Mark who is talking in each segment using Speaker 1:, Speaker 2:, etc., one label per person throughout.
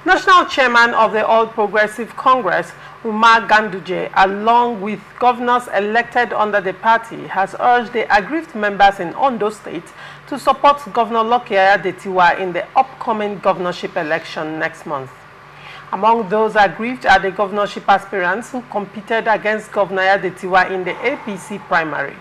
Speaker 1: National Chairman of the All Progressive Congress, Umar Ganduje, along with governors elected under the party, has urged the aggrieved members in Ondo State to support Governor Lucky Aiyedatiwa in the upcoming governorship election next month. Among those aggrieved are the governorship aspirants who competed against Governor Aiyedatiwa in the APC primary.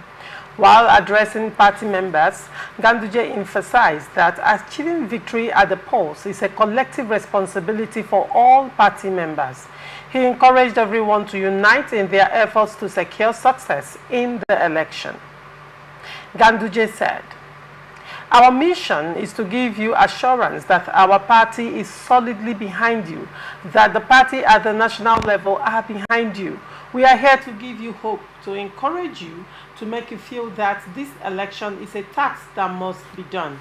Speaker 1: While addressing party members, Ganduje emphasized that achieving victory at the polls is a collective responsibility for all party members. He encouraged everyone to unite in their efforts to secure success in the election. Ganduje said, "Our mission is to give you assurance that our party is solidly behind you, that the party at the national level are behind you. We are here to give you hope, to encourage you, to make you feel that this election is a task that must be done.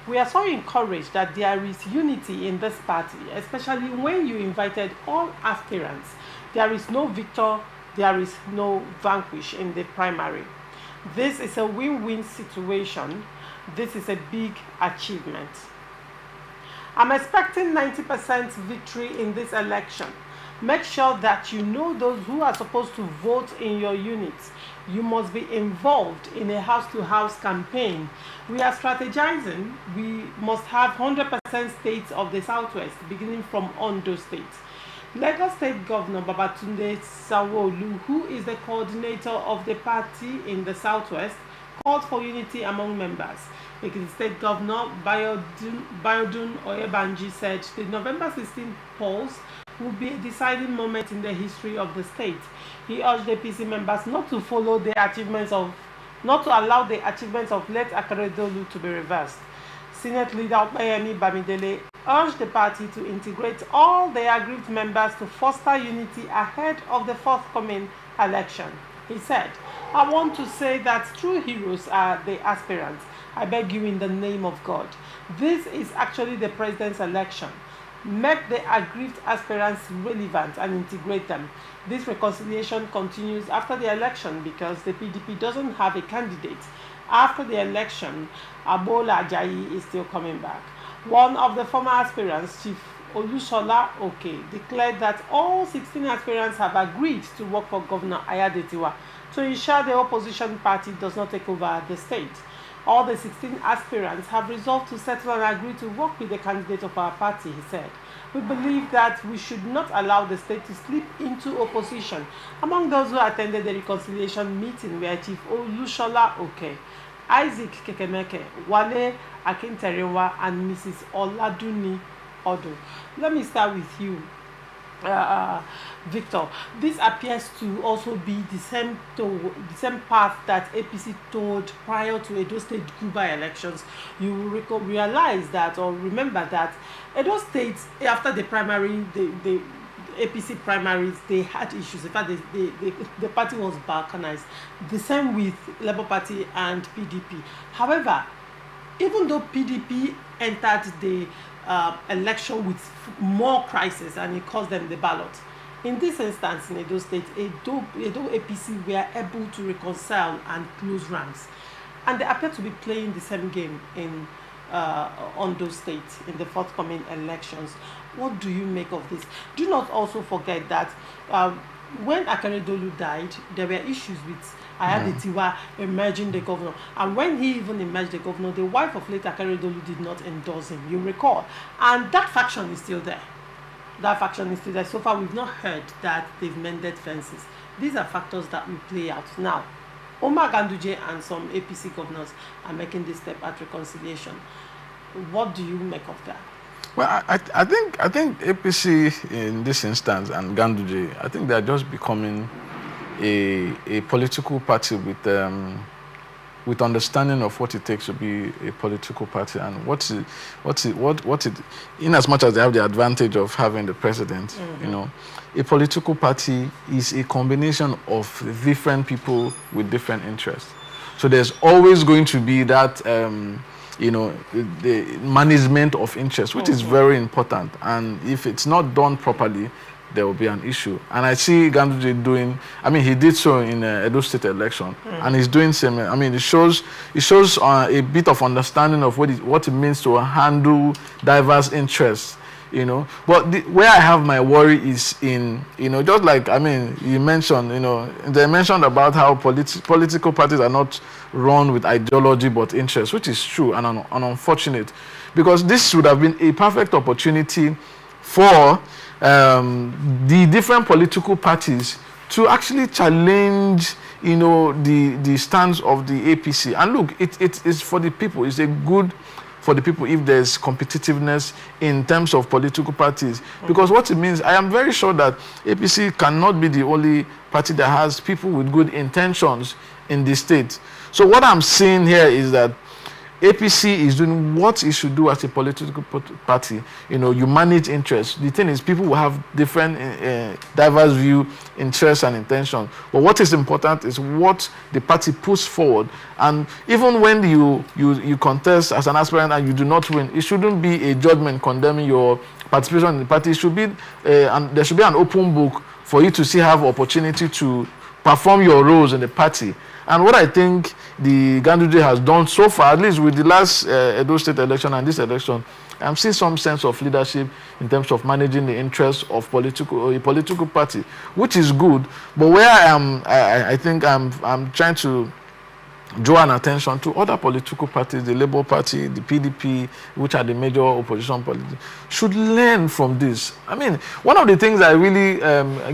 Speaker 1: We are so encouraged that there is unity in this party, especially when you invited all aspirants. There is no victor, there is no vanquish in the primary. This is a win-win situation. This is a big achievement. I'm expecting 90% victory in this election. Make sure that you know those who are supposed to vote in your units. You must be involved in a house-to-house campaign. We are strategizing. We must have 100% states of the Southwest, beginning from Ondo State. Lagos State Governor Babatunde Sanwo-Olu, who is the coordinator of the party in the Southwest, called for unity among members. The State Governor Biodun Oyebanji said the November 16 polls will be a deciding moment in the history of the state. He urged the APC members not to allow the achievements of late Akeredolu to be reversed. Senate Leader Opeyemi Bamidele urged the party to integrate all the aggrieved members to foster unity ahead of the forthcoming election. He said, "I want to say that true heroes are the aspirants. I beg you in the name of God. This is actually the president's election. Make the aggrieved aspirants relevant and integrate them. This reconciliation continues after the election because the PDP doesn't have a candidate. After the election, Abola Ajayi is still coming back." One of the former aspirants, Chief Olusola Oke, declared that all 16 aspirants have agreed to work for Governor Aiyedatiwa to ensure the opposition party does not take over the state. All the 16 aspirants have resolved to settle and agree to work with the candidate of our party, he said. "We believe that we should not allow the state to slip into opposition." Among those who attended the reconciliation meeting were Chief Olusola Oke, Isaac Kekemeke, Wale Akinterewa, and Mrs. Oladuni Odo. Let me start with you, Victor. This appears to also be the same path that APC told prior to Edo State Guba elections. You will realize that, or remember that Edo State, after the primary, the APC primaries, they had issues. In fact, the party was balkanized. The same with Labour Party and PDP. However, even though PDP entered the election with more crisis and it cost them the ballot, in this instance in Edo State, Edo APC were able to reconcile and close ranks, and they appear to be playing the same game in Ondo State in the forthcoming elections. What do you make of this? Do not also forget that when Akeredolu died, there were issues with Aiyedatiwa emerging the governor, and when he even emerged the governor, the wife of late Akeredolu did not endorse him, you recall, and that faction is still there. So far, we've not heard that they've mended fences. These are factors that will play out. Now, Umar Ganduje and some APC governors are making this step at reconciliation. What do you make of that?
Speaker 2: Well, I think APC in this instance and Ganduje, I think they're just becoming a political party with understanding of what it takes to be a political party and what it in as much as they have the advantage of having the president, you know, a political party is a combination of different people with different interests. So there's always going to be that the management of interest, which is very important, and if it's not done properly, there will be an issue. And I see Ganduje doing, I mean, he did so in Edo State election, and he's doing same. I mean, it shows a bit of understanding of what it means to handle diverse interests, you know. But where I have my worry is in, you know, just like, I mean, you mentioned, you know, they mentioned about how political parties are not run with ideology but interest, which is true and unfortunate, because this would have been a perfect opportunity for the different political parties to actually challenge, you know, the stance of the APC. And look, it is for the people. It's a good for the people if there's competitiveness in terms of political parties. Because what it means, I am very sure that APC cannot be the only party that has people with good intentions in the state. So what I'm saying here is that APC is doing what it should do as a political party. You know, you manage interests. The thing is, people will have different, diverse view, interests, and intentions. But what is important is what the party puts forward. And even when you contest as an aspirant and you do not win, it shouldn't be a judgment condemning your participation in the party. It should be, and there should be an open book for you to still have opportunity to perform your roles in the party. And what I think the Ganduje has done so far, at least with the last Edo State election and this election, I'm seeing some sense of leadership in terms of managing the interests of a political party, which is good. But where I think I'm trying to draw an attention to other political parties, the Labour Party, the PDP, which are the major opposition parties, should learn from this. I mean, one of the things I really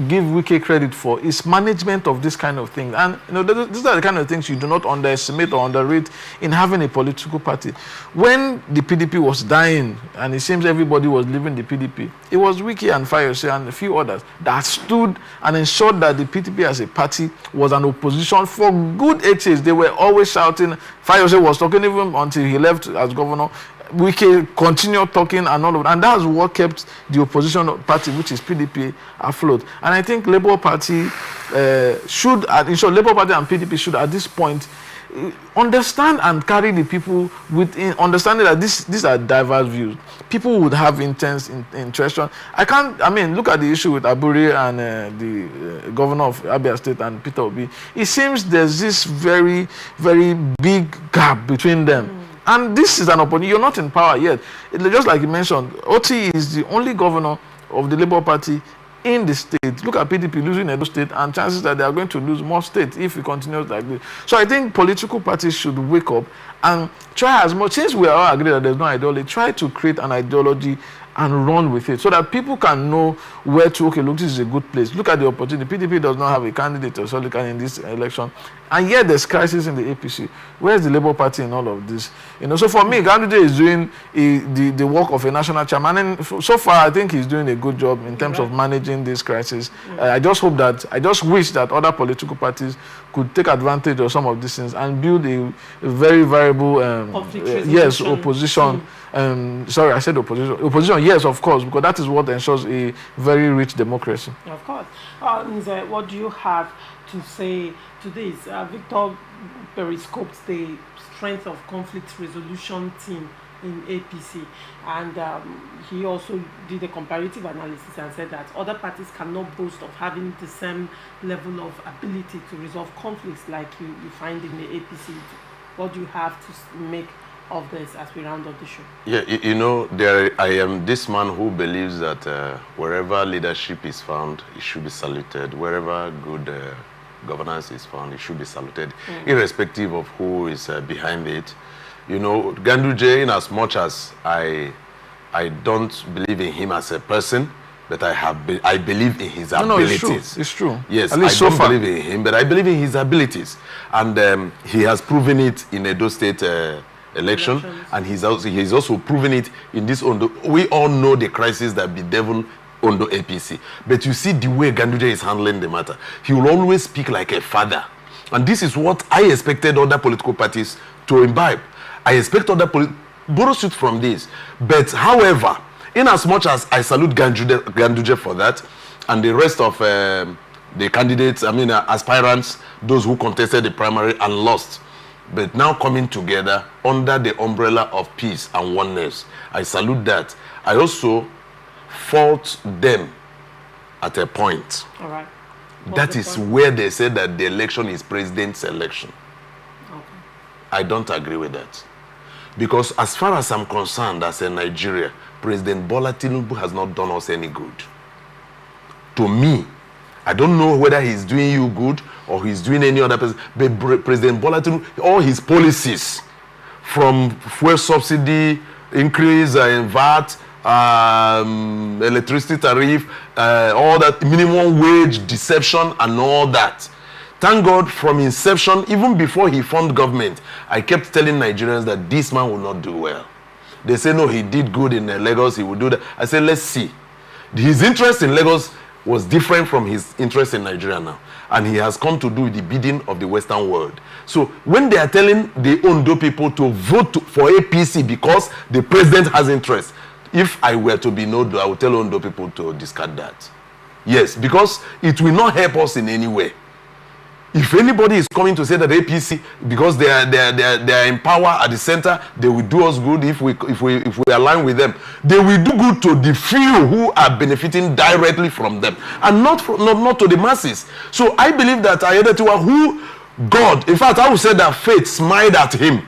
Speaker 2: give Wike credit for is management of this kind of thing. And you know, these are the kind of things you do not underestimate or underrate in having a political party. When the PDP was dying, and it seems everybody was leaving the PDP, it was Wike and Fayose and a few others that stood and ensured that the PDP as a party was an opposition for good 8 years. They were always shouting. Fayose was talking even until he left as governor. Wike continued talking and all of that. And that's what kept the opposition party, which is PDP, afloat. And I think Labour Party Labour Party and PDP should at this point understand and carry the people within, understanding that these are diverse views. People would have intense interest. I mean, look at the issue with Abure and the governor of Abia State and Peter Obi. It seems there's this very, very big gap between them. And this is an opportunity. You're not in power yet. Just like you mentioned, Oti is the only governor of the Labour Party in the state. Look at PDP losing Edo State, and chances that they are going to lose more states if it continues like this. So I think political parties should wake up and try as much, since we all agree that there's no ideology, try to create an ideology and run with it so that people can know where to, okay, look, this is a good place. Look at the opportunity. PDP does not have a candidate or solid candidate in this election. And yet there's crisis in the APC. Where's the Labour Party in all of this? You know, so for me, Ganduje is doing the work of a national chairman. And so far, I think he's doing a good job in terms of managing this crisis. I just wish that other political parties could take advantage of some of these things and build a very viable, opposition. Sorry, I said opposition. Opposition, yes, of course, because that is what ensures a very rich democracy.
Speaker 1: Of course. Nze, what do you have to say to this? Victor periscoped the strength of conflict resolution team in APC, and he also did a comparative analysis and said that other parties cannot boast of having the same level of ability to resolve conflicts like you find in the APC. What do you have to make of this as we round up the show?
Speaker 3: Yeah, you know, I am this man who believes that wherever leadership is found, it should be saluted. Wherever good governance is found, it should be saluted, irrespective of who is behind it. You know, Ganduje, in as much as I don't believe in him as a person, but I believe in his abilities.
Speaker 2: No, it's true.
Speaker 3: Yes,
Speaker 2: at least
Speaker 3: I don't believe in him, but I believe in his abilities. And he has proven it in Edo State election, and he's also proven it in this Ondo. We all know the crisis that bedeviled Ondo APC. But you see the way Ganduje is handling the matter. He will always speak like a father. And this is what I expected other political parties to imbibe. I expect other borrow suit from this. But however, in as much as I salute Ganduje for that, and the rest of the candidates, aspirants, those who contested the primary and lost, but now coming together under the umbrella of peace and oneness, I salute that. I also fault them at a point.
Speaker 1: All right.
Speaker 3: That is where they said that the election is president's election.
Speaker 1: Okay.
Speaker 3: I don't agree with that. Because as far as I'm concerned, as a Nigeria, President Bola Tinubu has not done us any good. To me, I don't know whether he's doing you good or he's doing any other person, but President Bola Tinubu, all his policies, from fuel subsidy, increase in VAT, electricity tariff, all that, minimum wage deception and all that. Thank God, from inception, even before he formed government, I kept telling Nigerians that this man will not do well. They say, no, he did good in Lagos, he will do that. I said, let's see. His interest in Lagos was different from his interest in Nigeria now. And he has come to do the bidding of the Western world. So when they are telling the Ondo people to vote for APC because the president has interest, if I were to be Ondo, I would tell Ondo people to discard that. Yes, because it will not help us in any way. If anybody is coming to say that APC, because they are in power at the center, they will do us good if we align with them. They will do good to the few who are benefiting directly from them, and not to the masses. So I believe that Aiyedatiwa, who God, in fact, I would say that fate smiled at him,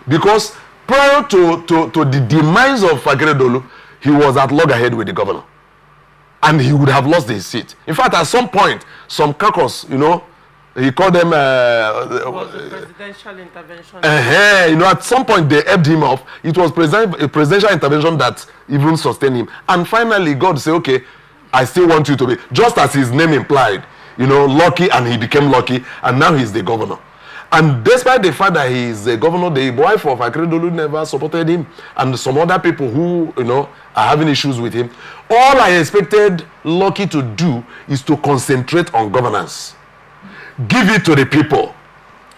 Speaker 3: because prior to the demise of Akeredolu, he was at loggerhead with the governor, and he would have lost his seat. In fact, at some point, some caucus, he called them
Speaker 1: presidential intervention.
Speaker 3: At some point they ebbed him off. It was a presidential intervention that even sustained him. And finally, God said, okay, I still want you to be, just as his name implied, Lucky, and he became Lucky, and now he's the governor. And despite the fact that he is the governor, the wife of Akeredolu never supported him, and some other people who, are having issues with him. All I expected Lucky to do is to concentrate on governance. Give it to the people.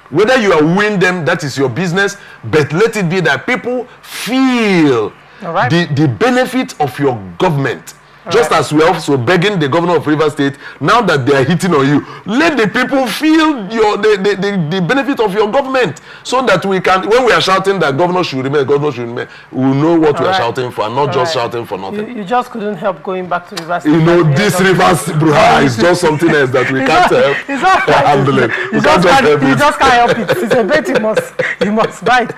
Speaker 3: Whether you are wooing them, that is your business, but let it be that people feel the benefit of your government. Just as we are also begging the governor of Rivers State, now that they are hitting on you, let the people feel the benefit of your government, so that we can, when we are shouting that governor should remain, we will know what we are shouting for, and not just shouting for nothing.
Speaker 1: You just couldn't help going back to Rivers State.
Speaker 3: This Rivers Bruha is just something else that we can't handle it.
Speaker 1: You just can't help it. It's a bait you must bite.